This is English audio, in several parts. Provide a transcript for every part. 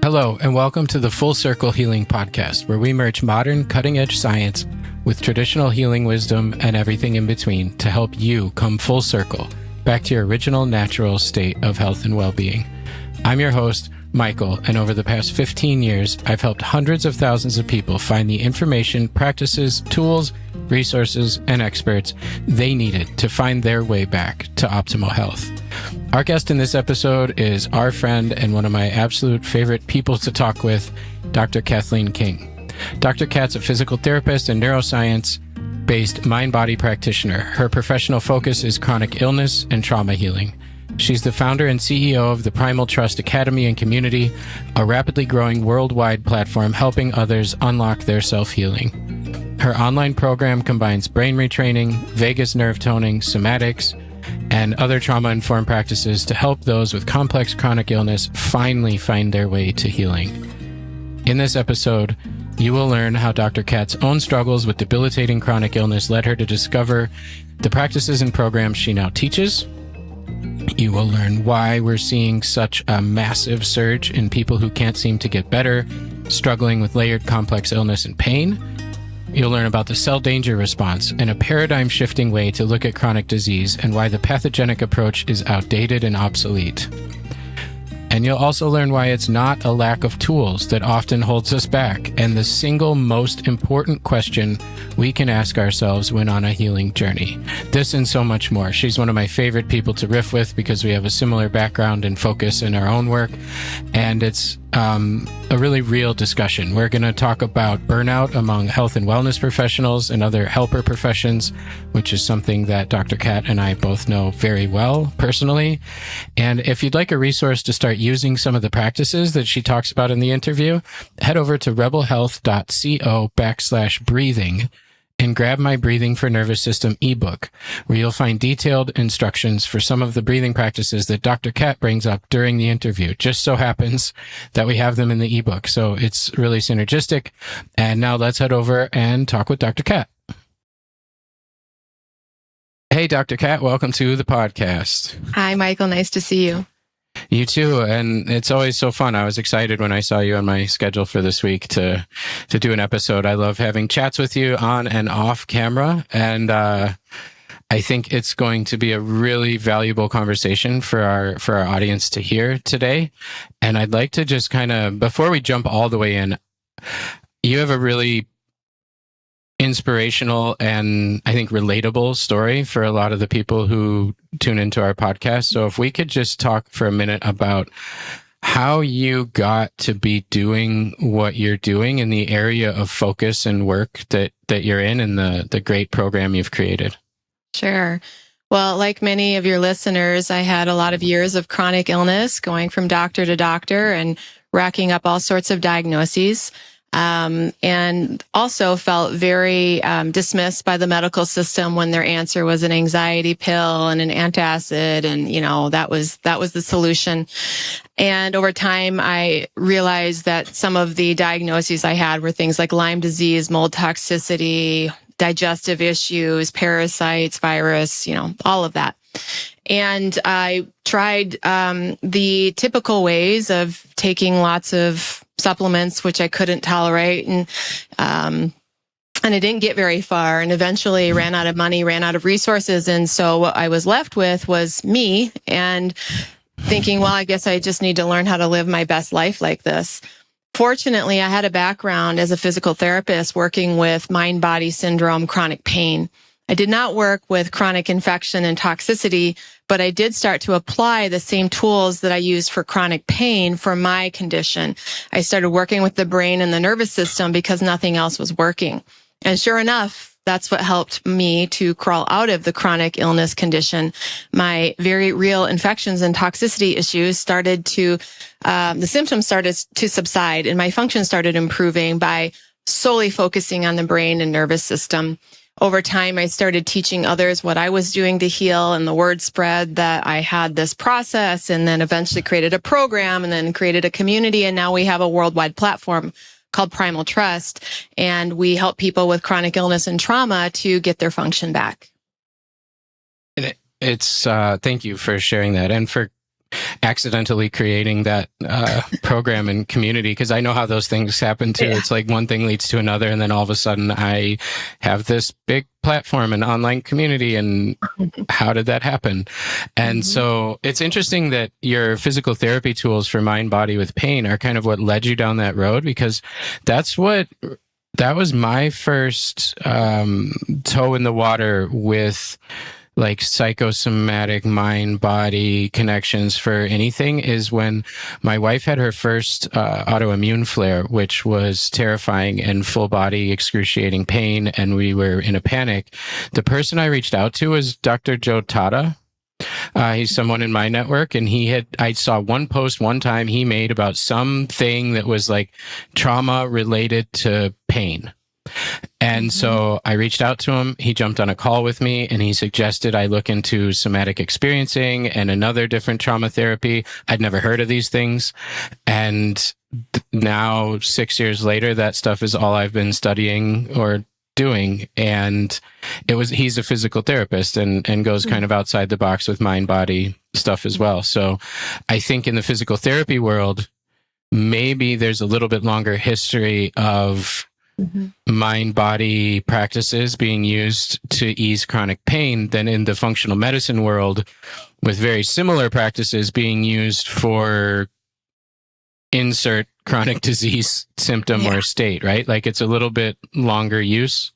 Hello, and welcome to the Full Circle Healing Podcast, where we merge modern, cutting-edge science with traditional healing wisdom and everything in between to help you come full circle back to your original natural state of health and well-being. I'm your host, Michael, and over the past 15 years, I've helped hundreds of thousands of people find the information, practices, tools, resources, and experts they needed to find their way back to optimal health. Our guest in this episode is our friend and one of my absolute favorite people to talk with, Dr. Cathleen King. Dr. Kat's a physical therapist and neuroscience-based mind-body practitioner. Her professional focus is chronic illness and trauma healing. She's the founder and CEO of the Primal Trust Academy and Community, a rapidly growing worldwide platform helping others unlock their self-healing. Her online program combines brain retraining, vagus nerve toning, somatics, and other trauma-informed practices to help those with complex chronic illness finally find their way to healing. In this episode, you will learn how Dr. Kat's own struggles with debilitating chronic illness led her to discover the practices and programs she now teaches. You will learn why we're seeing such a massive surge in people who can't seem to get better, struggling with layered complex illness and pain. You'll learn about the cell danger response and a paradigm-shifting way to look at chronic disease and why the pathogenic approach is outdated and obsolete. And you'll also learn why it's not a lack of tools that often holds us back, and the single most important question we can ask ourselves when on a healing journey. This and so much more. She's one of my favorite people to riff with because we have a similar background and focus in our own work, and it's a really real discussion. We're going to talk about burnout among health and wellness professionals and other helper professions, which is something that Dr. Kat and I both know very well personally. And if you'd like a resource to start using some of the practices that she talks about in the interview, head over to rebelhealth.co/breathing and grab my Breathing for Nervous System ebook, where you'll find detailed instructions for some of the breathing practices that Dr. Kat brings up during the interview. Just so happens that we have them in the ebook, so it's really synergistic. And now let's head over and talk with Dr. Kat. Hey, Dr. Kat, welcome to the podcast. Hi, Michael. Nice to see you. You too, and it's always so fun. I was excited when I saw you on my schedule for this week to do an episode. I love having chats with you on and off camera, and I think it's going to be a really valuable conversation for our audience to hear today. And I'd like to just kind of, before we jump all the way in, you have a really inspirational and I think relatable story for a lot of the people who tune into our podcast. So if we could just talk for a minute about how you got to be doing what you're doing in the area of focus and work that you're in and the great program you've created. Sure. Well, like many of your listeners, I had a lot of years of chronic illness, going from doctor to doctor and racking up all sorts of diagnoses. And also felt very dismissed by the medical system when their answer was an anxiety pill and an antacid, and that was the solution. And over time, I realized that some of the diagnoses I had were things like Lyme disease, mold toxicity, digestive issues, parasites, virus, all of that. And I tried the typical ways of taking lots of supplements, which I couldn't tolerate, and I didn't get very far, and eventually ran out of money, ran out of resources. And so what I was left with was me, and thinking, well, I guess I just need to learn how to live my best life like this. Fortunately, I had a background as a physical therapist working with mind-body syndrome, chronic pain. I did not work with chronic infection and toxicity, but I did start to apply the same tools that I used for chronic pain for my condition. I started working with the brain and the nervous system because nothing else was working. And sure enough, that's what helped me to crawl out of the chronic illness condition. My very real infections and toxicity issues the symptoms started to subside, and my function started improving by solely focusing on the brain and nervous system. Over time, I started teaching others what I was doing to heal, and the word spread that I had this process, and then eventually created a program, and then created a community, and now we have a worldwide platform called Primal Trust, and we help people with chronic illness and trauma to get their function back. It's thank you for sharing that, and for accidentally creating that program and community, because I know how those things happen too. Yeah. It's like one thing leads to another, and then all of a sudden I have this big platform and online community, and how did that happen? And so it's interesting that your physical therapy tools for mind, body with pain are kind of what led you down that road, because that was my first toe in the water with like psychosomatic mind body connections for anything, is when my wife had her first autoimmune flare, which was terrifying and full body excruciating pain, and we were in a panic. The person I reached out to was Dr. Joe Tata. He's someone in my network, and I saw one post one time he made about something that was like trauma related to pain. And so I reached out to him. He jumped on a call with me, and he suggested I look into somatic experiencing and another different trauma therapy. I'd never heard of these things. And now 6 years later, that stuff is all I've been studying or doing. And he's a physical therapist and goes kind of outside the box with mind body stuff as well. So I think in the physical therapy world, maybe there's a little bit longer history of mind-body practices being used to ease chronic pain than in the functional medicine world, with very similar practices being used for insert chronic disease symptom or state, right? Like it's a little bit longer use.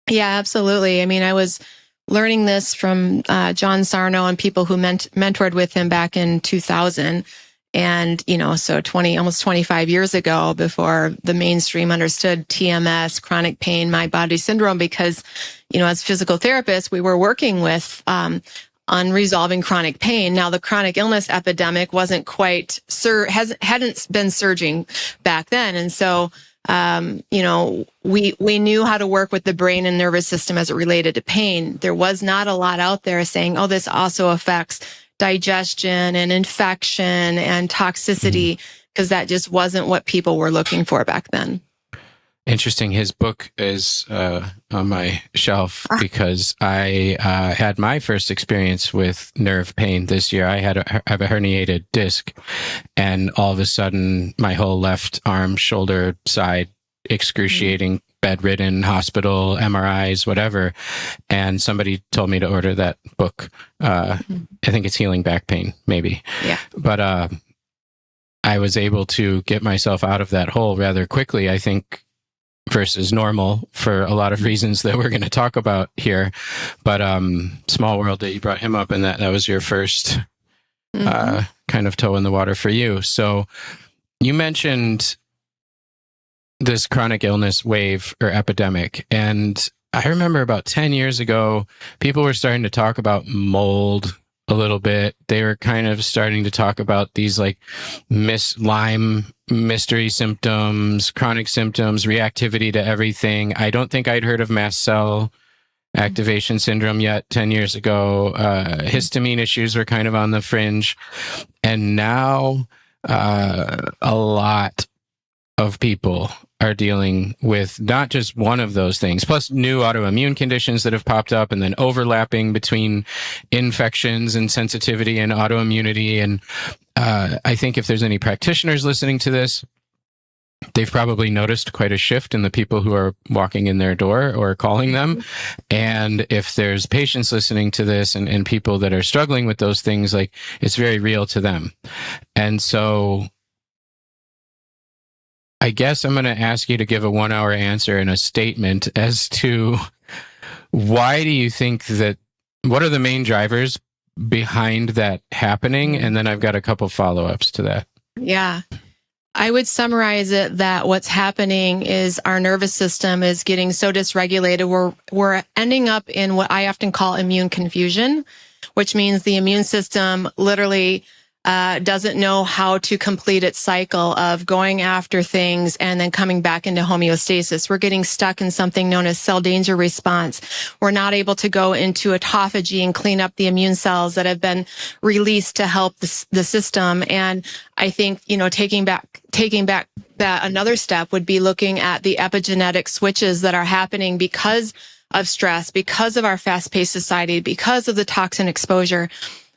Yeah, absolutely. I mean, I was learning this from John Sarno and people who mentored with him back in 2000. And, so almost 25 years ago, before the mainstream understood TMS, chronic pain, mind body syndrome, because, as physical therapists, we were working with unresolving chronic pain. Now, the chronic illness epidemic wasn't quite, hadn't been surging back then. And so, we knew how to work with the brain and nervous system as it related to pain. There was not a lot out there saying, oh, this also affects digestion and infection and toxicity, because that just wasn't what people were looking for back then. Interesting. His book is on my shelf because I had my first experience with nerve pain this year. I have a herniated disc, and all of a sudden my whole left arm, shoulder, side, excruciating, bedridden, hospital, MRIs, whatever. And somebody told me to order that book. I think it's Healing Back Pain, maybe. Yeah. But I was able to get myself out of that hole rather quickly, I think, versus normal, for a lot of reasons that we're going to talk about here. But small world that you brought him up, and that was your first kind of toe in the water for you. So you mentioned this chronic illness wave or epidemic. And I remember about 10 years ago, people were starting to talk about mold a little bit. They were kind of starting to talk about these like Lyme mystery symptoms, chronic symptoms, reactivity to everything. I don't think I'd heard of mast cell activation syndrome yet 10 years ago. Histamine issues were kind of on the fringe. And now a lot of people are dealing with not just one of those things, plus new autoimmune conditions that have popped up, and then overlapping between infections and sensitivity and autoimmunity. And I think if there's any practitioners listening to this, they've probably noticed quite a shift in the people who are walking in their door or calling them. And if there's patients listening to this and people that are struggling with those things, like it's very real to them. And so I guess I'm going to ask you to give a 1 hour answer in a statement as to why do you think that, what are the main drivers behind that happening? And then I've got a couple follow-ups to that. Yeah. I would summarize it that what's happening is our nervous system is getting so dysregulated. We're ending up in what I often call immune confusion, which means the immune system literally doesn't know how to complete its cycle of going after things and then coming back into homeostasis. We're getting stuck in something known as cell danger response. We're not able to go into autophagy and clean up the immune cells that have been released to help the system. And I think, taking back that another step would be looking at the epigenetic switches that are happening because of stress, because of our fast-paced society, because of the toxin exposure.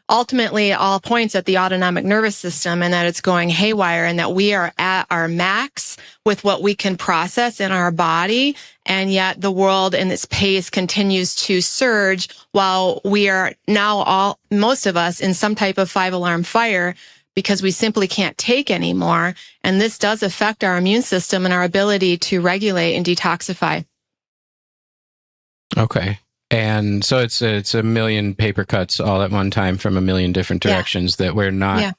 ultimately all points at the autonomic nervous system, and that it's going haywire, and that we are at our max with what we can process in our body. And yet the world in its pace continues to surge while we are now most of us in some type of 5-alarm fire, because we simply can't take anymore. And this does affect our immune system and our ability to regulate and detoxify. Okay. And so it's a million paper cuts all at one time from a million different directions that we're not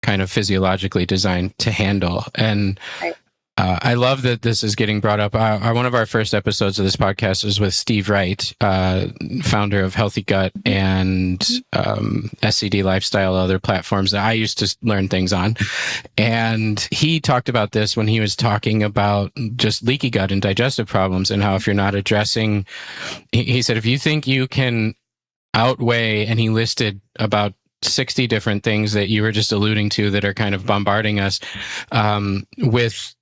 kind of physiologically designed to handle. And right. I love that this is getting brought up. One of our first episodes of this podcast is with Steve Wright, founder of Healthy Gut and SCD Lifestyle, other platforms that I used to learn things on. And he talked about this when he was talking about just leaky gut and digestive problems, and how if you're not addressing, he said, if you think you can outweigh, and he listed about 60 different things that you were just alluding to that are kind of bombarding us with,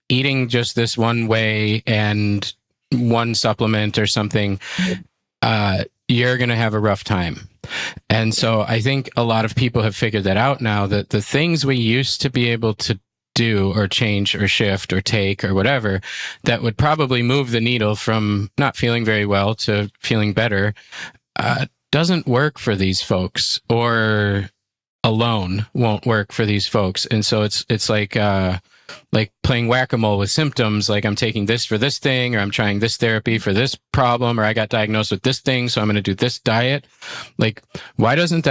eating just this one way and one supplement or something, you're going to have a rough time. And so I think a lot of people have figured that out now, that the things we used to be able to do or change or shift or take or whatever that would probably move the needle from not feeling very well to feeling better doesn't work for these folks, or alone won't work for these folks. And so it's like playing whack-a-mole with symptoms. Like, I'm taking this for this thing, or I'm trying this therapy for this problem, or I got diagnosed with this thing, so I'm going to do this diet. Like, why don't the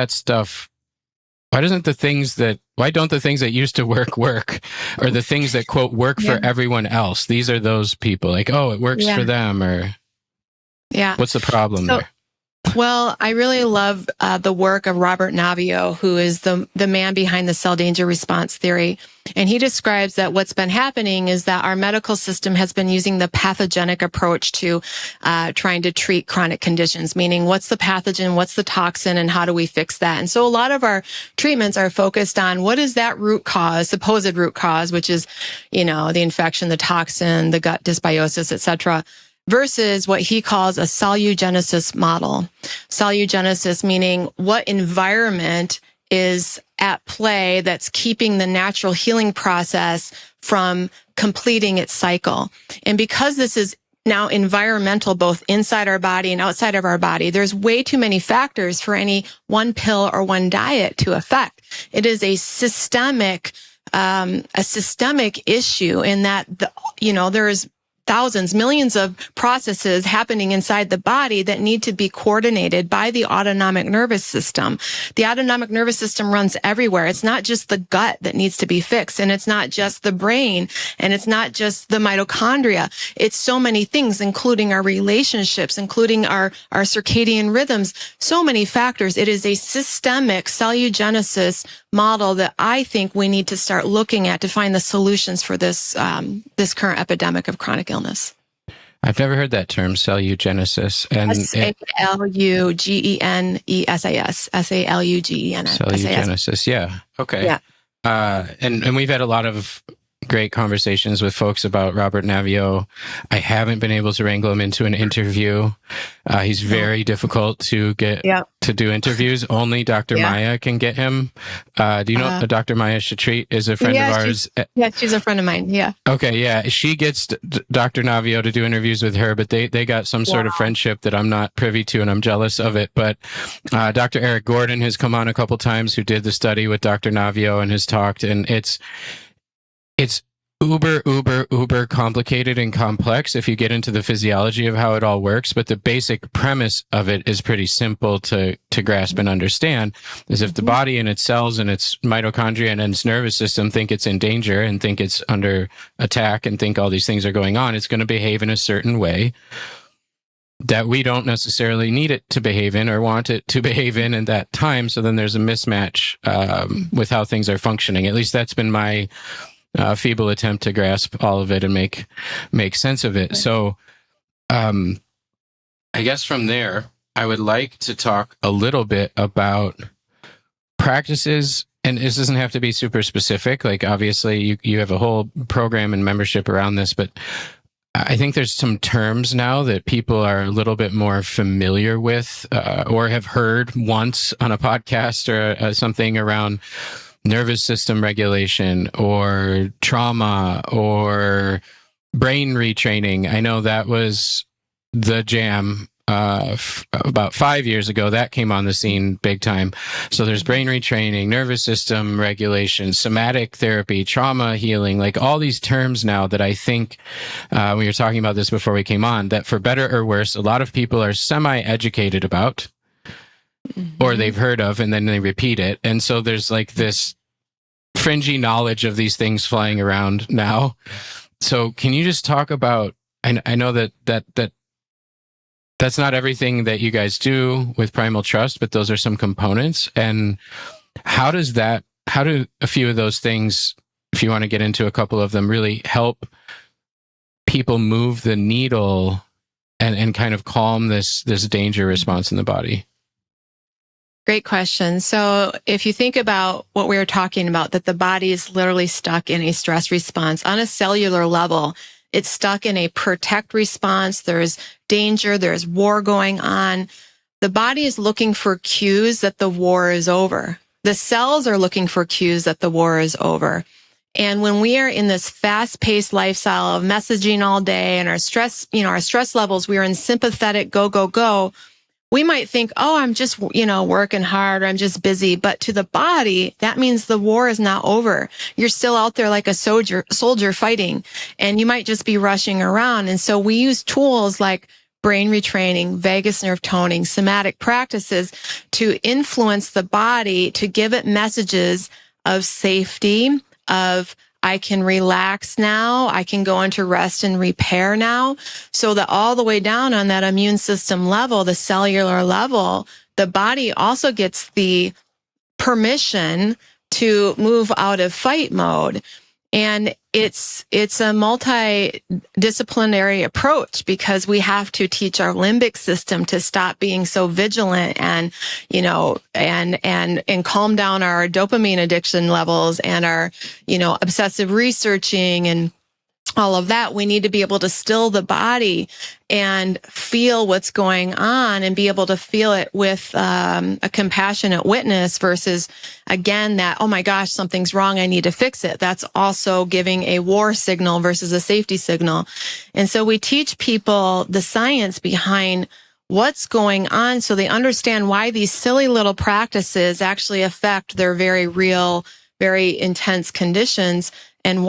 things that used to work, or the things that quote work for everyone else? These are those people, like, oh, it works for them, or what's the problem there? Well, I really love the work of Robert Naviaux, who is the man behind the cell danger response theory. And he describes that what's been happening is that our medical system has been using the pathogenic approach to trying to treat chronic conditions, meaning what's the pathogen, what's the toxin, and how do we fix that? And so a lot of our treatments are focused on what is that root cause, supposed root cause, which is, the infection, the toxin, the gut dysbiosis, et cetera, versus what he calls a cellulogenesis model. Cellulogenesis meaning what environment is at play that's keeping the natural healing process from completing its cycle. And because this is now environmental, both inside our body and outside of our body, there's way too many factors for any one pill or one diet to affect. It is a systemic issue in that, there's thousands, millions of processes happening inside the body that need to be coordinated by the autonomic nervous system. The autonomic nervous system runs everywhere. It's not just the gut that needs to be fixed, and it's not just the brain, and it's not just the mitochondria. It's so many things, including our relationships, including our circadian rhythms, so many factors. It is a systemic cellulogenesis model that I think we need to start looking at to find the solutions for this current epidemic of chronic illness. I've never heard that term, cellulogenesis. And Cellugenesis. Cellulogenesis, yeah. Okay. Yeah. And we've had a lot of great conversations with folks about Robert Naviaux. I haven't been able to wrangle him into an interview. He's very difficult to get to do interviews. Only Dr. Maya can get him. Do you know Dr. Maya Shatrit is a friend of ours? She's a friend of mine. Yeah. Okay. Yeah. She gets Dr. Naviaux to do interviews with her, but they got some sort of friendship that I'm not privy to, and I'm jealous of it. But Dr. Eric Gordon has come on a couple times, who did the study with Dr. Naviaux and has talked, and it's uber complicated and complex if you get into the physiology of how it all works. But the basic premise of it is pretty simple to grasp and understand, is if the body and its cells and its mitochondria and its nervous system think it's in danger and think it's under attack and think all these things are going on, it's going to behave in a certain way that we don't necessarily need it to behave in or want it to behave in that time. So then there's a mismatch with how things are functioning. At least that's been my feeble attempt to grasp all of it and make sense of it. So I guess from there, I would like to talk a little bit about practices. And this doesn't have to be super specific. Like, obviously, you have a whole program and membership around this, but I think there's some terms now that people are a little bit more familiar with, or have heard once on a podcast or something around nervous system regulation or trauma or brain retraining. I know that was the jam about 5 years ago. That came on the scene big time. So there's brain retraining, nervous system regulation, somatic therapy, trauma healing, like all these terms now that I think we were talking about this before we came on, that for better or worse, a lot of people are semi-educated about, or they've heard of, and then they repeat it. And so there's like this fringy knowledge of these things flying around now. So can you just talk about, I know that's not everything that you guys do with Primal Trust, but those are some components. And how do a few of those things, if you want to get into a couple of them, really help people move the needle and kind of calm this danger response in the body? Great question. So if you think about what we were talking about, that the body is literally stuck in a stress response on a cellular level. It's stuck in a protect response. There's danger. There's war going on. The body is looking for cues that the war is over. The cells are looking for cues that the war is over. And when we are in this fast-paced lifestyle of messaging all day and our stress levels, we are in sympathetic go, go, go. We might think, oh, I'm just, working hard, or I'm just busy. But to the body, that means the war is not over. You're still out there like a soldier fighting, and you might just be rushing around. And so we use tools like brain retraining, vagus nerve toning, somatic practices to influence the body, to give it messages of safety, of I can relax now. I can go into rest and repair now. So that all the way down on that immune system level, the cellular level, the body also gets the permission to move out of fight mode. And it's a multidisciplinary approach, because we have to teach our limbic system to stop being so vigilant and calm down our dopamine addiction levels and our, obsessive researching and all of that. We need to be able to still the body and feel what's going on and be able to feel it with a compassionate witness versus, again, that, oh my gosh, something's wrong, I need to fix it. That's also giving a war signal versus a safety signal. And so we teach people the science behind what's going on so they understand why these silly little practices actually affect their very real, very intense conditions, and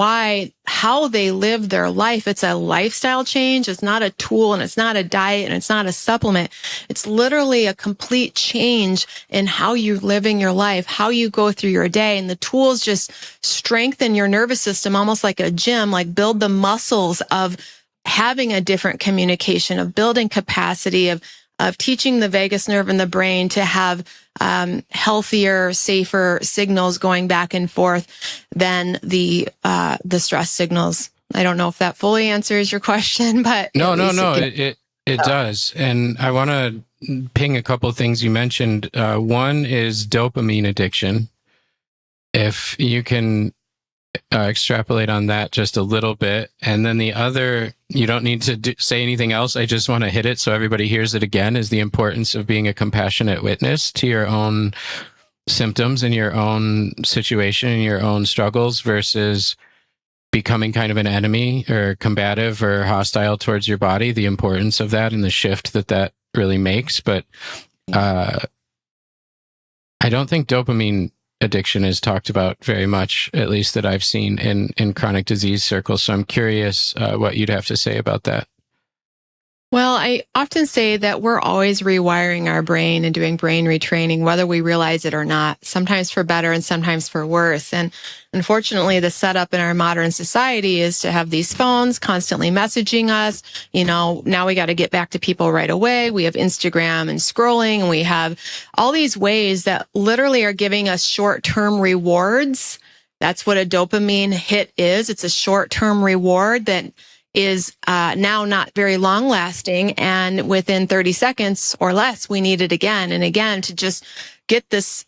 how they live their life. It's a lifestyle change. It's not a tool, and it's not a diet, and it's not a supplement. It's literally a complete change in how you're living your life, how you go through your day. And the tools just strengthen your nervous system, almost like a gym, like build the muscles of having a different communication, of building capacity, of teaching the vagus nerve and the brain to have healthier, safer signals going back and forth than the stress signals. I don't know if that fully answers your question, but no, it does. And I want to ping a couple of things you mentioned. One is dopamine addiction. If you can extrapolate on that just a little bit. And then the other, you don't need to say anything else. I just want to hit it so everybody hears it again, is the importance of being a compassionate witness to your own symptoms and your own situation and your own struggles versus becoming kind of an enemy or combative or hostile towards your body, the importance of that and the shift that really makes. But I don't think dopamine addiction is talked about very much, at least that I've seen in chronic disease circles. So I'm curious what you'd have to say about that. Well, I often say that we're always rewiring our brain and doing brain retraining, whether we realize it or not, sometimes for better and sometimes for worse. And unfortunately, the setup in our modern society is to have these phones constantly messaging us. Now we got to get back to people right away. We have Instagram and scrolling, and we have all these ways that literally are giving us short-term rewards. That's what a dopamine hit is. It's a short-term reward that is now not very long lasting. And within 30 seconds or less, we need it again and again to just get this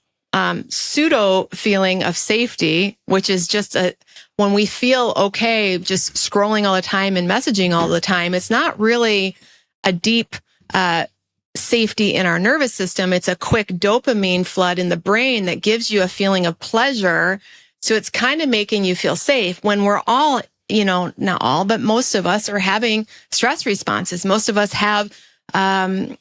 pseudo feeling of safety, which is just when we feel okay just scrolling all the time and messaging all the time, it's not really a deep safety in our nervous system. It's a quick dopamine flood in the brain that gives you a feeling of pleasure. So it's kind of making you feel safe when we're all, not all, but most of us are having stress responses. Most of us have, an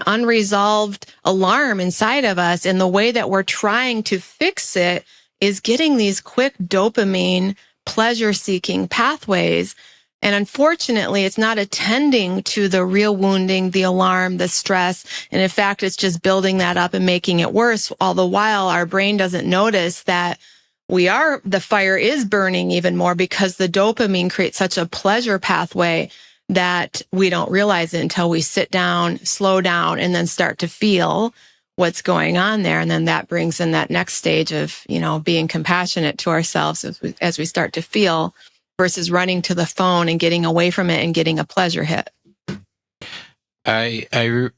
unresolved alarm inside of us. And the way that we're trying to fix it is getting these quick dopamine pleasure-seeking pathways. And unfortunately, it's not attending to the real wounding, the alarm, the stress. And in fact, it's just building that up and making it worse. All the while, our brain doesn't notice that the fire is burning even more because the dopamine creates such a pleasure pathway that we don't realize it until we sit down, slow down, and then start to feel what's going on there. And then that brings in that next stage of, being compassionate to ourselves as we start to feel, versus running to the phone and getting away from it and getting a pleasure hit. I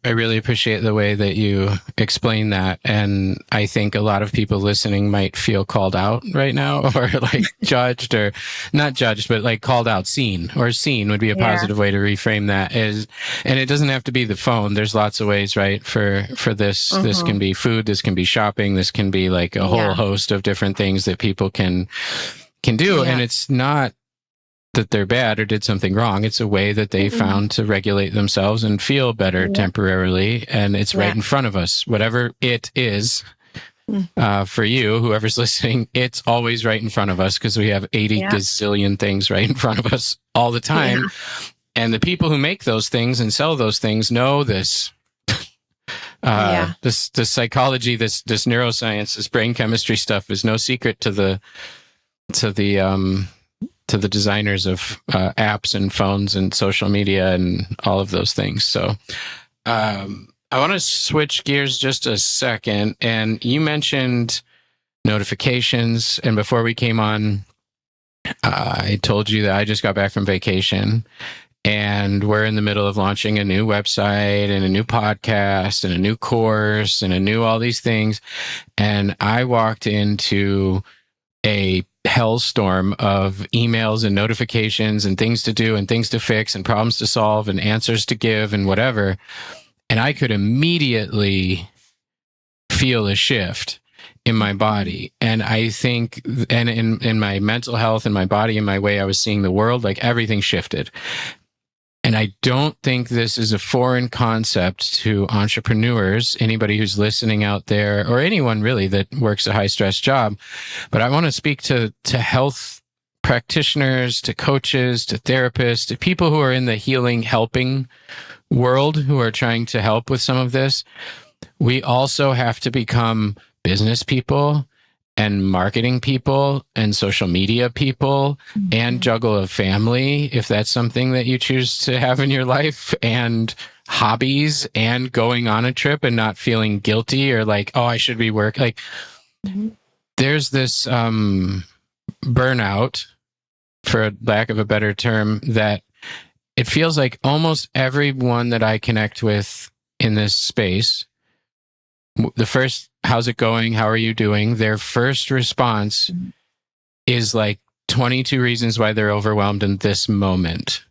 really appreciate the way that you explain that. And I think a lot of people listening might feel called out right now, or like judged, or not judged, but like called out, seen would be a positive way to reframe that. And it doesn't have to be the phone. There's lots of ways, right? For this, this can be food, this can be shopping, this can be like a whole host of different things that people can do. And it's not that they're bad or did something wrong. It's a way that they found to regulate themselves and feel better temporarily. And it's right in front of us. Whatever it is, for you, whoever's listening, it's always right in front of us because we have 80 gazillion things right in front of us all the time. And the people who make those things and sell those things know this. This psychology, this neuroscience, this brain chemistry stuff is no secret to the designers of apps and phones and social media and all of those things. So I want to switch gears just a second. And you mentioned notifications. And before we came on, I told you that I just got back from vacation. And we're in the middle of launching a new website and a new podcast and a new course and a new all these things. And I walked into a hellstorm of emails and notifications and things to do and things to fix and problems to solve and answers to give and whatever. And I could immediately feel a shift in my body. And I think, and in my mental health and my body and my way I was seeing the world, like everything shifted. And I don't think this is a foreign concept to entrepreneurs, anybody who's listening out there, or anyone really that works a high stress job. But I want to speak to health practitioners, to coaches, to therapists, to people who are in the healing, helping world, who are trying to help with some of this. We also have to become business people and marketing people and social media people and juggle a family, if that's something that you choose to have in your life, and hobbies and going on a trip and not feeling guilty or like, oh, I should be working. Like there's this burnout, for lack of a better term, that it feels like almost everyone that I connect with in this space, the first, how's it going? How are you doing? Their first response is like 22 reasons why they're overwhelmed in this moment.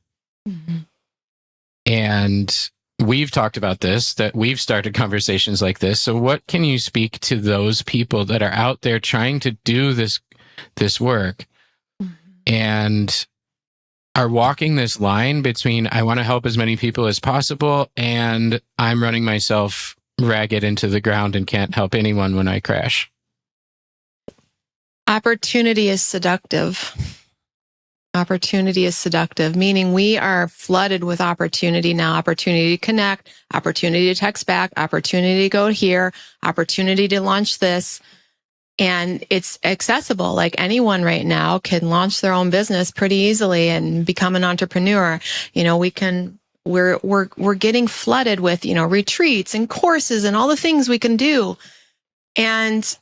And we've talked about this, that we've started conversations like this. So what can you speak to those people that are out there trying to do this work and are walking this line between, I want to help as many people as possible, and I'm running myself ragged into the ground and can't help anyone when I crash? Opportunity is seductive. Opportunity is seductive, meaning we are flooded with opportunity now. Opportunity to connect, opportunity to text back, opportunity to go here, opportunity to launch this. And it's accessible. Like anyone right now can launch their own business pretty easily and become an entrepreneur. We're getting flooded with, retreats and courses and all the things we can do. And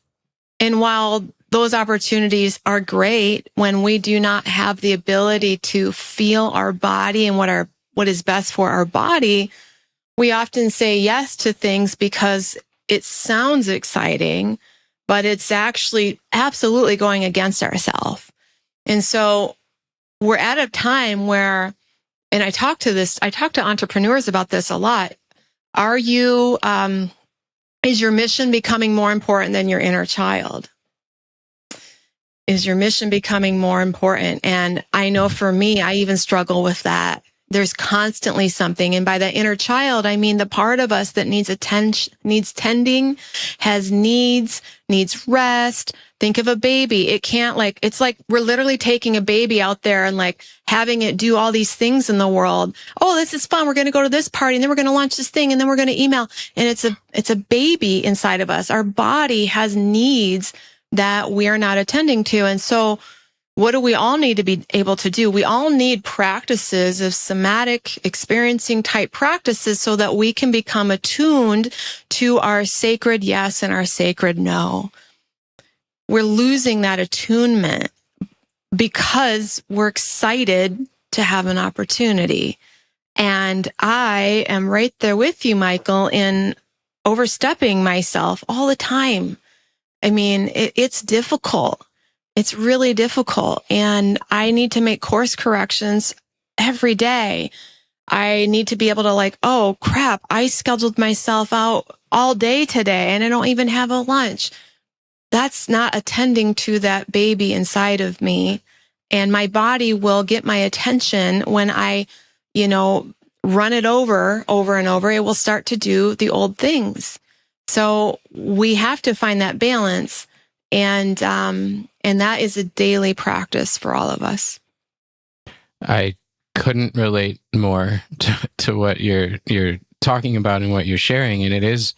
while those opportunities are great, when we do not have the ability to feel our body and what is best for our body, we often say yes to things because it sounds exciting, but it's actually absolutely going against ourselves. And so we're at a time where, and I talk to entrepreneurs about this a lot. Are you, is your mission becoming more important than your inner child? Is your mission becoming more important? And I know for me, I even struggle with that. There's constantly something. And by the inner child, I mean the part of us that needs attention, needs tending, has needs rest. Think of a baby. It can't it's like we're literally taking a baby out there and like having it do all these things in the world. Oh, this is fun. We're going to go to this party and then we're going to launch this thing and then we're going to email. And it's a baby inside of us. Our body has needs that we are not attending to. And so what do we all need to be able to do? We all need practices of somatic experiencing type practices so that we can become attuned to our sacred yes and our sacred no. We're losing that attunement because we're excited to have an opportunity. And I am right there with you, Michael, in overstepping myself all the time. I mean, it's difficult. It's really difficult. And I need to make course corrections every day. I need to be able to oh crap, I scheduled myself out all day today and I don't even have a lunch. That's not attending to that baby inside of me. And my body will get my attention when I, run it over and over. It will start to do the old things. So we have to find that balance. And that is a daily practice for all of us. I couldn't relate more to what you're talking about and what you're sharing. And it is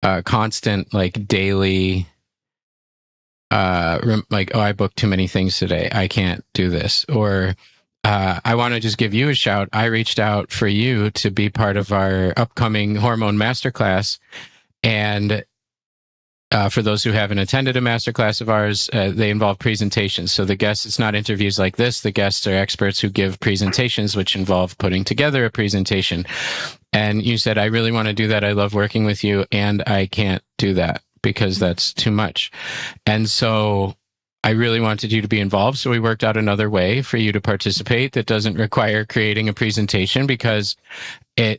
a constant, daily, I booked too many things today. I can't do this. Or I want to just give you a shout. I reached out for you to be part of our upcoming hormone masterclass. And for those who haven't attended a masterclass of ours, they involve presentations. So the guests, it's not interviews like this. The guests are experts who give presentations, which involve putting together a presentation. And you said, I really want to do that. I love working with you. And I can't do that because that's too much. And so I really wanted you to be involved. So we worked out another way for you to participate that doesn't require creating a presentation, because I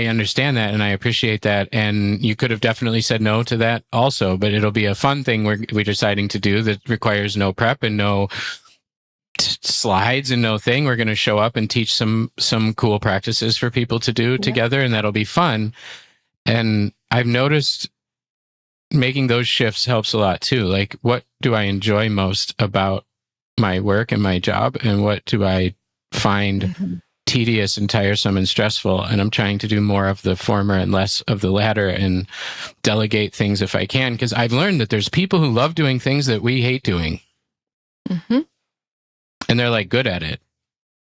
understand that and I appreciate that. And you could have definitely said no to that also, but it'll be a fun thing we're deciding to do that requires no prep and no slides and no thing. We're going to show up and teach some cool practices for people to do together, and that'll be fun. And I've noticed making those shifts helps a lot too. Like, what do I enjoy most about my work and my job, and what do I find tedious and tiresome and stressful? And I'm trying to do more of the former and less of the latter, and delegate things if I can, because I've learned that there's people who love doing things that we hate doing. Mm-hmm. And they're good at it.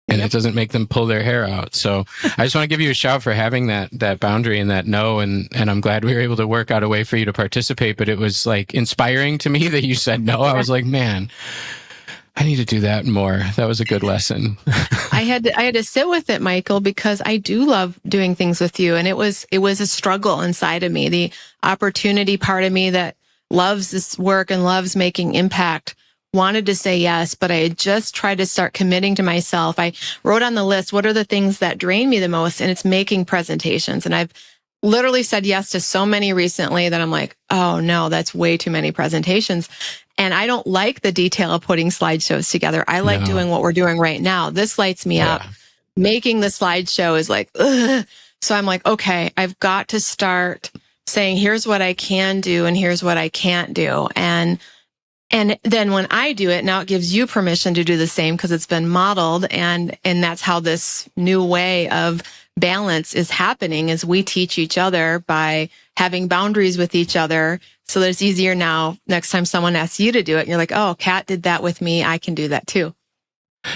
And it doesn't make them pull their hair out. So I just want to give you a shout for having that boundary and that no. And I'm glad we were able to work out a way for you to participate. But it was inspiring to me that you said no. I was like, man, I need to do that more. That was a good lesson. I had to sit with it, Michael, because I do love doing things with you. And it was a struggle inside of me. The opportunity part of me that loves this work and loves making impact wanted to say yes, but I had just tried to start committing to myself. I wrote on the list, what are the things that drain me the most? And it's making presentations. And I've literally said yes to so many recently that I'm like, oh no, that's way too many presentations. And I don't like the detail of putting slideshows together. I like doing what we're doing right now. This lights me up. Making the slideshow is ugh. So I'm like, okay, I've got to start saying, here's what I can do and here's what I can't do. And then when I do it, now it gives you permission to do the same because it's been modeled. And that's how this new way of balance is happening, is we teach each other by having boundaries with each other. So that it's easier now. Next time someone asks you to do it, you're like, oh, Kat did that with me. I can do that too.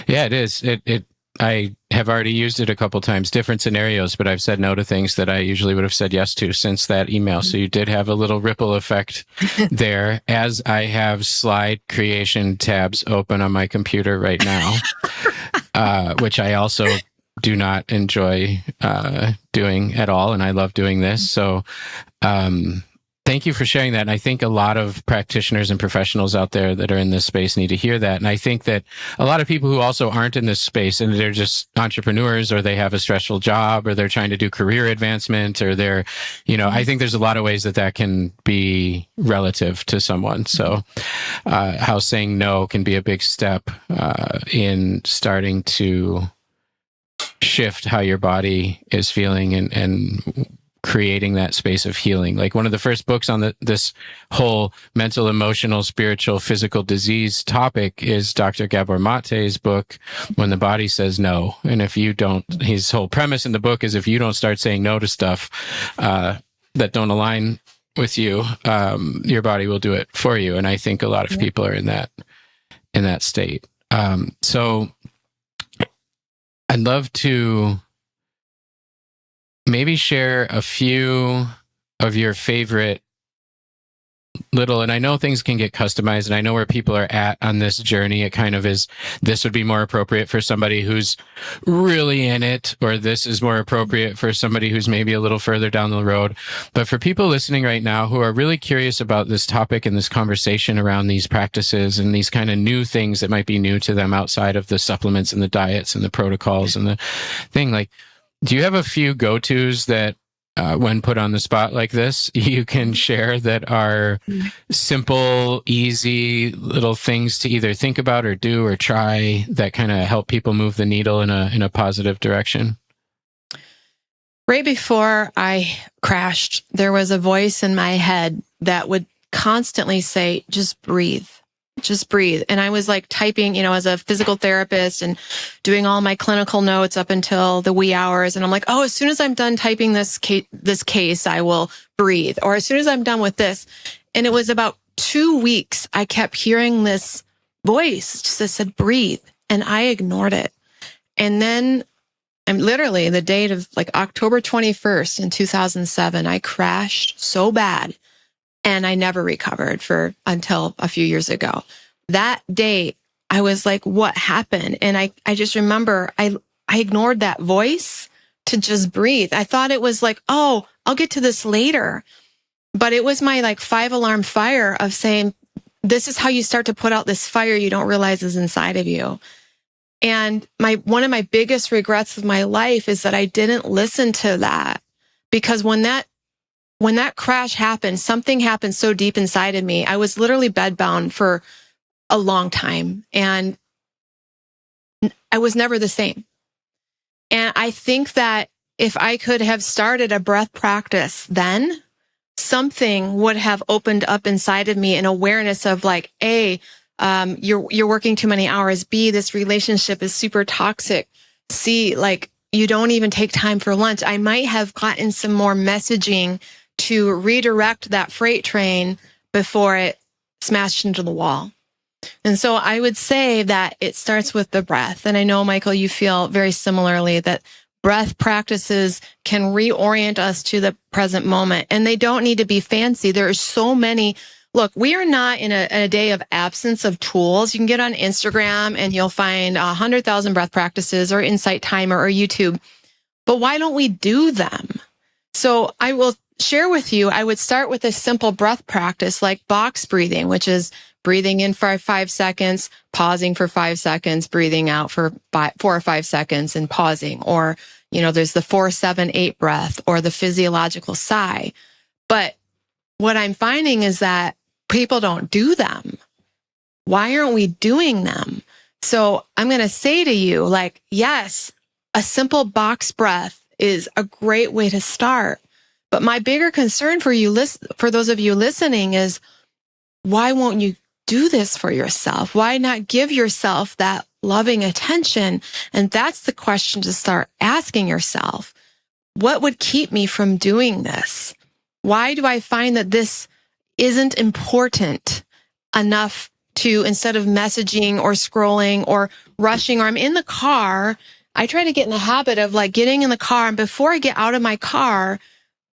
Yeah, it is. I have already used it a couple times, different scenarios, but I've said no to things that I usually would have said yes to since that email. So you did have a little ripple effect there, as I have slide creation tabs open on my computer right now, which I also do not enjoy doing at all. And I love doing this. So Thank you for sharing that. And I think a lot of practitioners and professionals out there that are in this space need to hear that. And I think that a lot of people who also aren't in this space and they're just entrepreneurs, or they have a stressful job, or they're trying to do career advancement, or they're, I think there's a lot of ways that can be relative to someone. So how saying no can be a big step in starting to shift how your body is feeling and creating that space of healing. Like one of the first books on this whole mental, emotional, spiritual, physical disease topic is Dr. Gabor Mate's book, When the Body Says No. And if you don't, his whole premise in the book is if you don't start saying no to stuff that don't align with you, your body will do it for you. And I think a lot of people are in that state. So I'd love to maybe share a few of your favorite little, and I know things can get customized, and I know where people are at on this journey. It kind of is, this would be more appropriate for somebody who's really in it, or this is more appropriate for somebody who's maybe a little further down the road. But for people listening right now who are really curious about this topic and this conversation around these practices and these kind of new things that might be new to them outside of the supplements and the diets and the protocols and the thing, like, do you have a few go-tos that when put on the spot like this, you can share that are simple, easy little things to either think about or do or try that kind of help people move the needle in a positive direction? Right before I crashed, there was a voice in my head that would constantly say, just breathe. Just breathe. And I was like typing, as a physical therapist and doing all my clinical notes up until the wee hours. And I'm like, oh, as soon as I'm done typing this case, I will breathe. Or as soon as I'm done with this. And it was about 2 weeks, I kept hearing this voice just that said, breathe. And I ignored it. And then I'm literally the date of like October 21st in 2007, I crashed so bad. And I never recovered until a few years ago. That day, I was like, what happened? And I just remember I ignored that voice to just breathe. I thought it was like, oh, I'll get to this later. But it was my like 5-alarm fire of saying, this is how you start to put out this fire you don't realize is inside of you. And one of my biggest regrets of my life is that I didn't listen to that, because when that crash happened, something happened so deep inside of me. I was literally bedbound for a long time, and I was never the same. And I think that if I could have started a breath practice then, something would have opened up inside of me, an awareness of like, A, you're working too many hours. B, this relationship is super toxic. C, like, you don't even take time for lunch. I might have gotten some more messaging to redirect that freight train before it smashed into the wall. And so I would say that it starts with the breath. And I know, Michael, you feel very similarly that breath practices can reorient us to the present moment. And they don't need to be fancy. There are so many. Look, we are not in a day of absence of tools. You can get on Instagram and you'll find 100,000 breath practices, or Insight Timer, or YouTube. But why don't we do them? So I will share with you, I would start with a simple breath practice like box breathing, which is breathing in for 5 seconds, pausing for 5 seconds, breathing out for 4 or 5 seconds and pausing. Or, there's the 4-7-8 breath, or the physiological sigh. But what I'm finding is that people don't do them. Why aren't we doing them? So I'm going to say to you, like, yes, a simple box breath is a great way to start. But my bigger concern for those of you listening is, why won't you do this for yourself? Why not give yourself that loving attention? And that's the question to start asking yourself. What would keep me from doing this? Why do I find that this isn't important enough to, instead of messaging or scrolling or rushing, or I'm in the car, I try to get in the habit of like getting in the car, and before I get out of my car,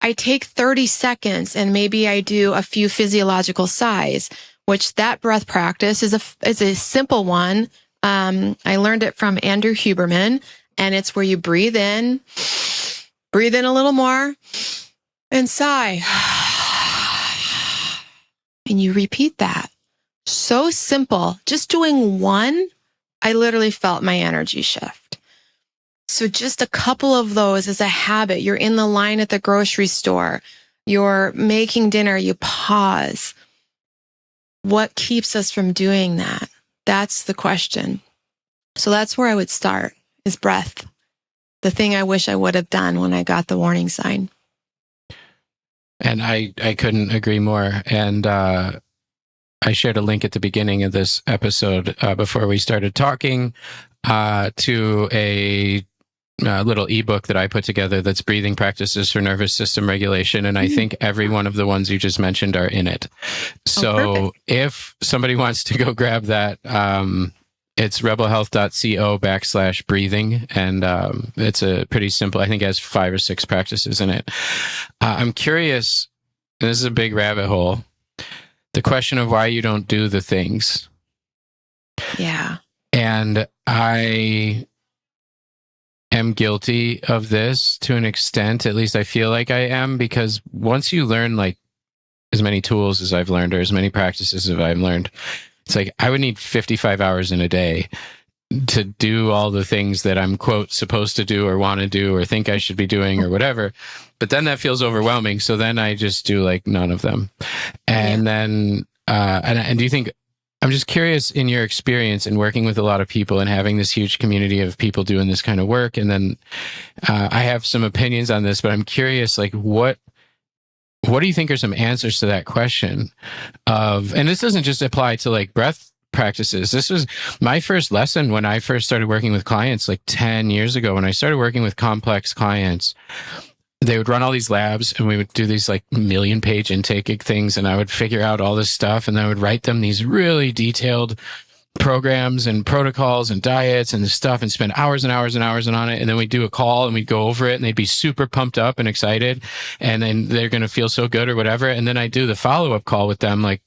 I take 30 seconds and maybe I do a few physiological sighs, which that breath practice is a simple one. I learned it from Andrew Huberman, and it's where you breathe in a little more, and sigh. and you repeat that. So simple. Just doing one, I literally felt my energy shift. So just a couple of those as a habit. You're in the line at the grocery store. You're making dinner. You pause. What keeps us from doing that? That's the question. So that's where I would start, is breath. The thing I wish I would have done when I got the warning sign. And I couldn't agree more. And I shared a link at the beginning of this episode before we started talking to a little ebook that I put together that's breathing practices for nervous system regulation. And I think every one of the ones you just mentioned are in it. So if somebody wants to go grab that, it's rebelhealth.co/breathing. And it's a pretty simple, I think it has 5 or 6 practices in it. I'm curious, and this is a big rabbit hole, the question of why you don't do the things. Yeah. And I am guilty of this to an extent. At least I feel like I am, because once you learn like as many tools as I've learned or as many practices as I've learned, it's like I would need 55 hours in a day to do all the things that I'm, quote, supposed to do or want to do or think I should be doing or whatever. But then that feels overwhelming. So then I just do like none of them. And then, and do you think, I'm just curious, in your experience in working with a lot of people and having this huge community of people doing this kind of work, and then I have some opinions on this, but I'm curious, like, what do you think are some answers to that question of, and this doesn't just apply to like breath practices. This was my first lesson when I first started working with clients like 10 years ago. When I started working with complex clients, they would run all these labs and we would do these like 1,000,000-page intake things, and I would figure out all this stuff, and I would write them these really detailed programs and protocols and diets and this stuff, and spend hours and hours and hours on it. And then we'd do a call and we'd go over it, and they'd be super pumped up and excited, and then they're going to feel so good or whatever. And then I do the follow-up call with them like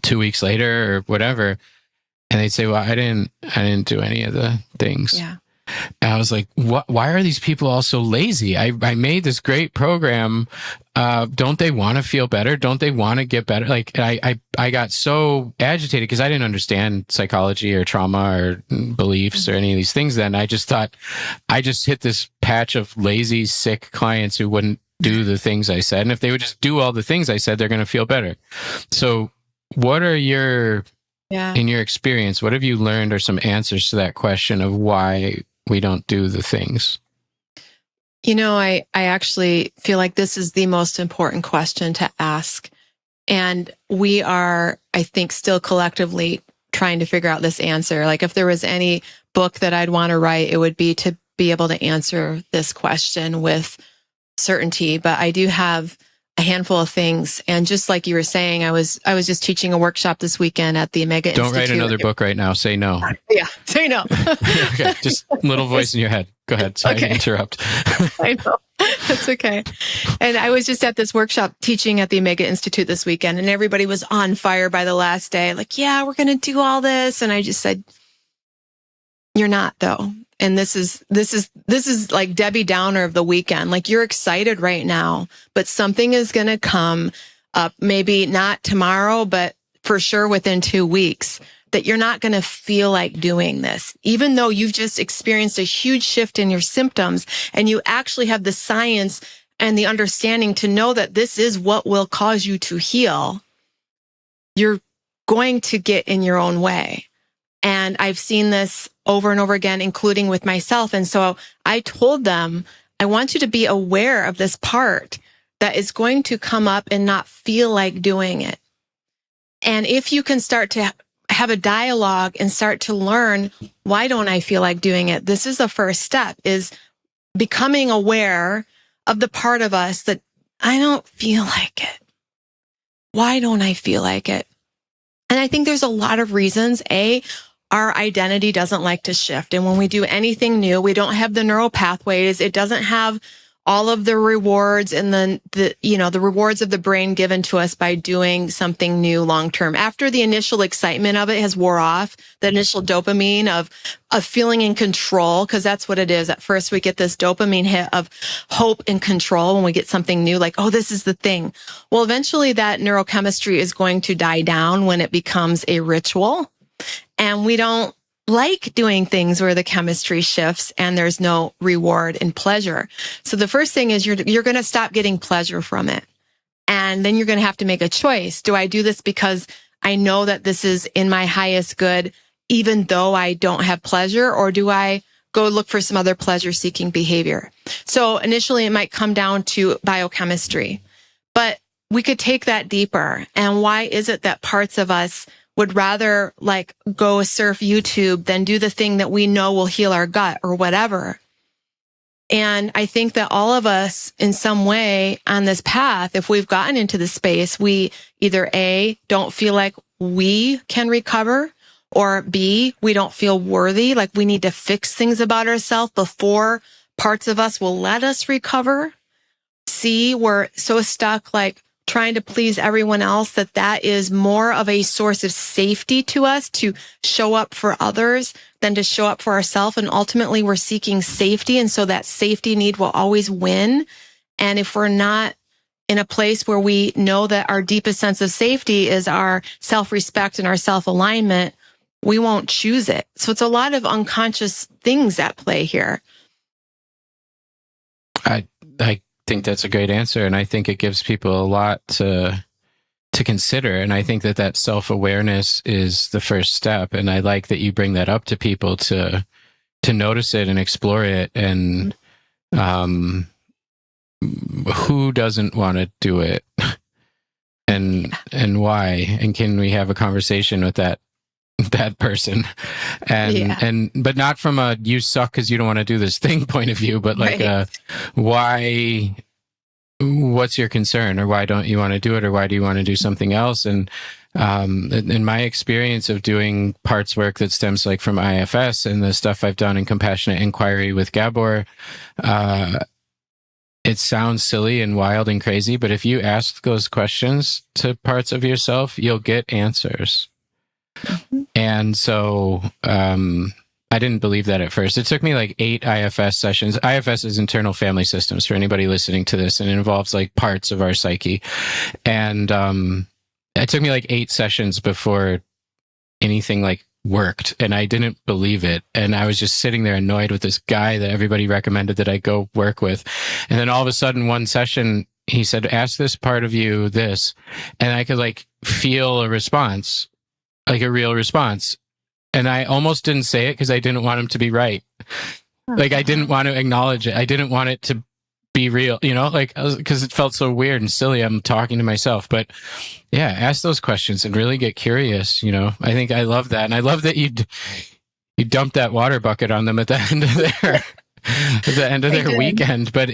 2 weeks later or whatever, and they'd say, well, I didn't do any of the things. Yeah. And I was like, what? Why are these people all so lazy? I made this great program. Don't they want to feel better? Don't they want to get better? Like, I got so agitated because I didn't understand psychology or trauma or beliefs or any of these things. Then I just thought I just hit this patch of lazy, sick clients who wouldn't do the things I said. And if they would just do all the things I said, they're going to feel better. So what are in your experience, what have you learned or some answers to that question of why we don't do the things? You know, I actually feel like this is the most important question to ask. And we are, I think, still collectively trying to figure out this answer. Like, if there was any book that I'd want to write, it would be to be able to answer this question with certainty. But I do have a handful of things. And just like you were saying, I was just teaching a workshop this weekend at the Omega Institute. Don't write another book right now. Say no. Yeah, say no. Okay, just little voice in your head. Go ahead. Sorry to interrupt. I know. That's okay. And I was just at this workshop teaching at the Omega Institute this weekend, and everybody was on fire by the last day. Like, yeah, we're going to do all this. And I just said, you're not, though. And this is like Debbie Downer of the weekend. Like, you're excited right now, but something is going to come up, maybe not tomorrow, but for sure within 2 weeks, that you're not going to feel like doing this, even though you've just experienced a huge shift in your symptoms, and you actually have the science and the understanding to know that this is what will cause you to heal. You're going to get in your own way. And I've seen this over and over again, including with myself. And so I told them, I want you to be aware of this part that is going to come up and not feel like doing it. And if you can start to have a dialogue and start to learn, why don't I feel like doing it? This is the first step, is becoming aware of the part of us that I don't feel like it. Why don't I feel like it? And I think there's a lot of reasons. Our identity doesn't like to shift. And when we do anything new, we don't have the neural pathways. It doesn't have all of the rewards and then the rewards of the brain given to us by doing something new long term. After the initial excitement of it has wore off, the initial dopamine of feeling in control, because that's what it is. At first, we get this dopamine hit of hope and control when we get something new, like, oh, this is the thing. Well, eventually that neurochemistry is going to die down when it becomes a ritual. And we don't like doing things where the chemistry shifts and there's no reward and pleasure. So the first thing is you're going to stop getting pleasure from it. And then you're going to have to make a choice. Do I do this because I know that this is in my highest good, even though I don't have pleasure? Or do I go look for some other pleasure-seeking behavior? So initially it might come down to biochemistry, but we could take that deeper. And why is it that parts of us would rather like go surf YouTube than do the thing that we know will heal our gut or whatever? And I think that all of us in some way on this path, if we've gotten into the space, we either A, don't feel like we can recover, or B, we don't feel worthy, like we need to fix things about ourselves before parts of us will let us recover. C, we're so stuck like trying to please everyone else that is more of a source of safety to us to show up for others than to show up for ourselves. And ultimately we're seeking safety. And so that safety need will always win. And if we're not in a place where we know that our deepest sense of safety is our self-respect and our self-alignment, we won't choose it. So it's a lot of unconscious things at play here. I think that's a great answer, and I think it gives people a lot to consider, and I think that self-awareness is the first step, and I like that you bring that up to people to notice it and explore it, and who doesn't want to do it, and why, and can we have a conversation with that person, and but not from a you suck because you don't want to do this thing point of view, but like why, what's your concern, or why don't you want to do it, or why do you want to do something else? And in my experience of doing parts work that stems like from IFS and the stuff I've done in compassionate inquiry with Gabor, it sounds silly and wild and crazy, but if you ask those questions to parts of yourself, you'll get answers. And so I didn't believe that at first. It took me like 8 IFS sessions. IFS is internal family systems for anybody listening to this, and it involves like parts of our psyche. And it took me like 8 sessions before anything like worked, and I didn't believe it. And I was just sitting there annoyed with this guy that everybody recommended that I go work with. And then all of a sudden, one session, he said, ask this part of you this. And I could like feel a response, like a real response. And I almost didn't say it because I didn't want him to be right. Like I didn't want to acknowledge it. I didn't want it to be real, like, because it felt so weird and silly. I'm talking to myself, but yeah, ask those questions and really get curious. I think I love that. And I love that you dumped that water bucket on them at the end of their weekend, but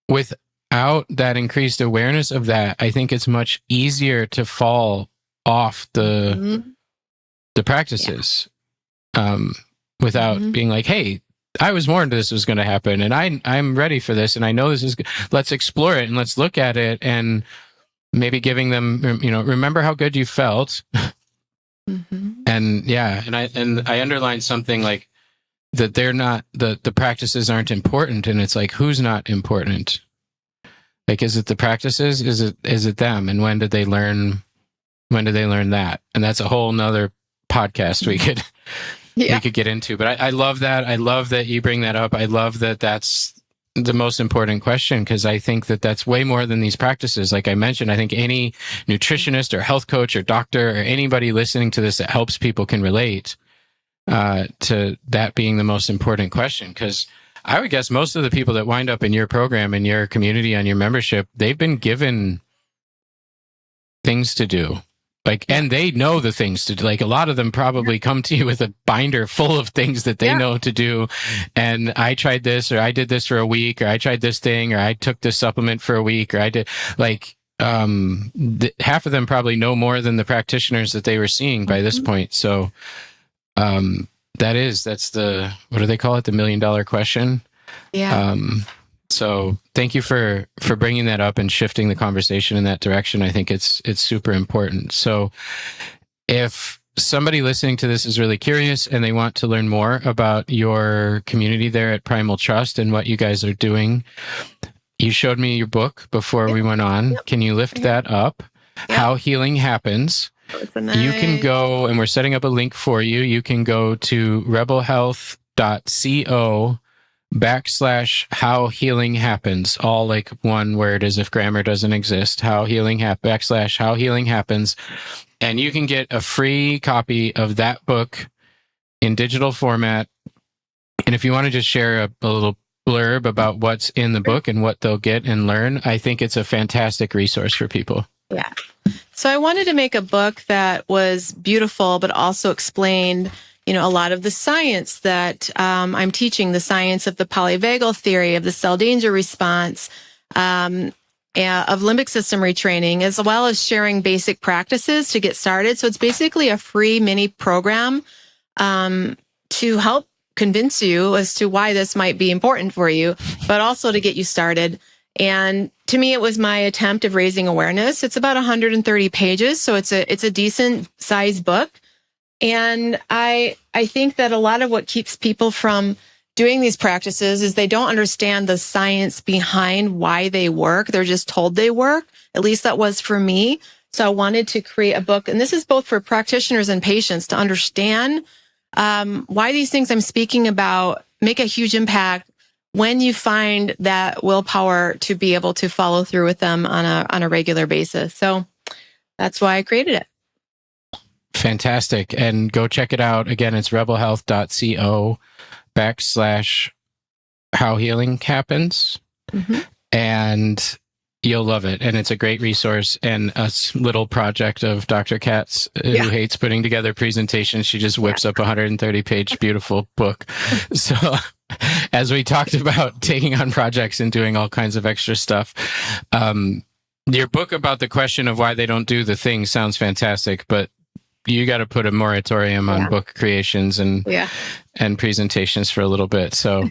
without that increased awareness of that, I think it's much easier to fall off the practices without being like, hey, I was warned this was going to happen, and I'm ready for this, and I know this is good. Let's explore it and let's look at it, and maybe giving them, remember how good you felt. And yeah, and I underlined something like that they're not, the practices aren't important, and it's like, who's not important? Like, is it the practices? Is it them? And when did they learn that? And that's a whole nother podcast we could get into. But I love that. I love that you bring that up. I love that that's the most important question, because I think that that's way more than these practices. Like I mentioned, I think any nutritionist or health coach or doctor or anybody listening to this that helps people can relate to that being the most important question. Because I would guess most of the people that wind up in your program, in your community, on your membership, they've been given things to do. And they know the things to do. Like a lot of them probably come to you with a binder full of things that they know to do. And I tried this, or I did this for a week, or I tried this thing, or I took this supplement for a week, or I did half of them probably know more than the practitioners that they were seeing by this point. So that's the, what do they call it? The $1 million question. Yeah. So thank you for bringing that up and shifting the conversation in that direction. I think it's super important. So if somebody listening to this is really curious and they want to learn more about your community there at Primal Trust and what you guys are doing, you showed me your book before we went on. Yep. Can you lift that up? Yep. How Healing Happens. You can go, and we're setting up a link for you. You can go to rebelhealth.co/how healing happens, all like one word as if grammar doesn't exist. How healing /how healing happens. And you can get a free copy of that book in digital format. And if you want to just share a little blurb about what's in the book and what they'll get and learn, I think it's a fantastic resource for people. Yeah. So I wanted to make a book that was beautiful, but also explained, a lot of the science that I'm teaching, the science of the polyvagal theory, of the cell danger response, of limbic system retraining, as well as sharing basic practices to get started. So it's basically a free mini program to help convince you as to why this might be important for you, but also to get you started. And to me, it was my attempt of raising awareness. It's about 130 pages, so it's a decent sized book. And I think that a lot of what keeps people from doing these practices is they don't understand the science behind why they work. They're just told they work. At least that was for me. So I wanted to create a book, and this is both for practitioners and patients to understand why these things I'm speaking about make a huge impact when you find that willpower to be able to follow through with them on a regular basis. So that's why I created it. Fantastic. And go check it out. Again, it's rebelhealth.co/how healing happens. Mm-hmm. And you'll love it. And it's a great resource and a little project of Dr. Katz, who hates putting together presentations. She just whips up a 130-page beautiful book. So as we talked about taking on projects and doing all kinds of extra stuff, your book about the question of why they don't do the thing sounds fantastic, but you got to put a moratorium on book creations and presentations for a little bit. So,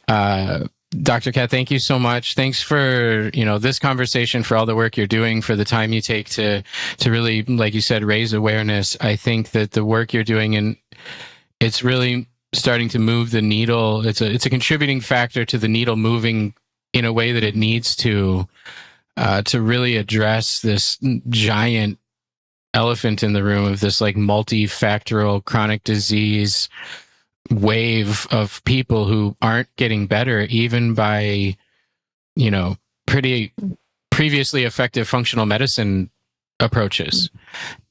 Dr. Kat, thank you so much. Thanks for, this conversation, for all the work you're doing, for the time you take to really, like you said, raise awareness. I think that the work you're doing, and it's really starting to move the needle. It's a contributing factor to the needle moving in a way that it needs to really address this giant elephant in the room of this like multifactorial chronic disease wave of people who aren't getting better, even by, pretty previously effective functional medicine approaches.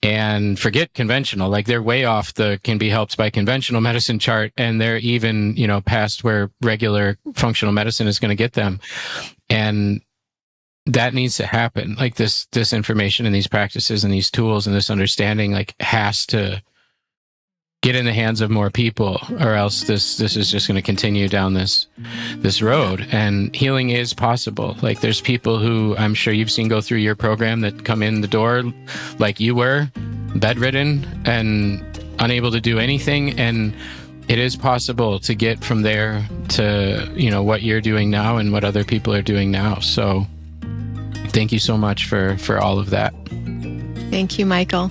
And forget conventional, like they're way off the can be helped by conventional medicine chart. And they're even, past where regular functional medicine is going to get them. And that needs to happen. Like this information and these practices and these tools and this understanding like has to get in the hands of more people, or else this is just going to continue down this road. And healing is possible. Like there's people who I'm sure you've seen go through your program that come in the door like you were, bedridden and unable to do anything. And it is possible to get from there to, what you're doing now and what other people are doing now. So thank you so much for all of that. Thank you, Michael.